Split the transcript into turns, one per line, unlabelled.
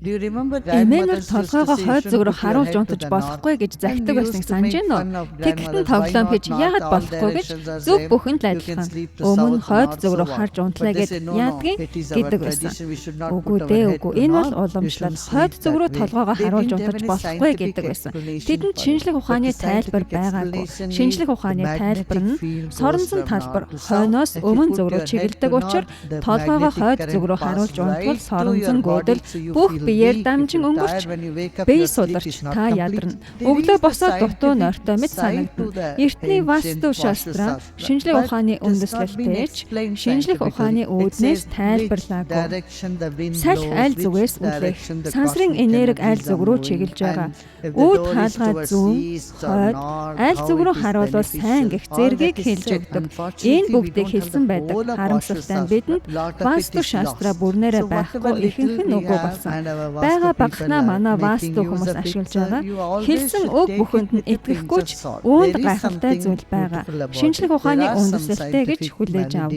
Эмээнүүр толгойгоо хойд зүг рүү харуулж унтаж болохгүй гэж захидаг байсан санаж байна уу? Тэгтэн тоглоом хийж яагаад болохгүй гэж зөв бүхэнд л адилхан. Өмнө хойд зүг рүү харж унтлаа гэж яадгийн гэдэг байсан. Үгүй дээ үгүй. Энэ бол уламжлал. Хойд зүг рүү толгойгоо харуулж унтаж болохгүй гэдэг байсан. Тэдэнд шинжлэх ухааны тайлбар байгаагүй. Шинжлэх ухааны тайлбар нь соронзон талбар хойноос өмнө зүг рүү чиглэдэг учраас толгойгоо хойд зүг рүү харуулж унтвал соронзон гүйдэл бүх биеэр дамжин өнгөрч бие сударч та ядарна. Өглөө босоод дутуу нойртой мэт санагдана. Эртний васту шастра шинжлэх ухааны үндэслэлтэйч шинжлэх ухааны үүднээс тайлбарлаагүй. Салхи аль зүгээс үлээх, сансрын энерги аль зүг рүү чиглэж байгаа. Үүд хаалгаа зүүн, хойд, аль зүг рүү харуулвал сайн гэх зэргийг хэлж өгдөг. Энэ бүгдийг хэлсэн байдаг. Харамсалтай нь бидэнд васту шастра бүрнээрээ байхгүй ихэнх нь үгүй болсон. Бага багтнаа манай васту хүмүүс ашиглаж байгаа. Хэлсэн үг бүхэнд нь итгэхгүй ч үүнд гайхалтай зүйл байгаа. Шинжлэх ухааны үндэслэлтэй гэж хүлээж ав.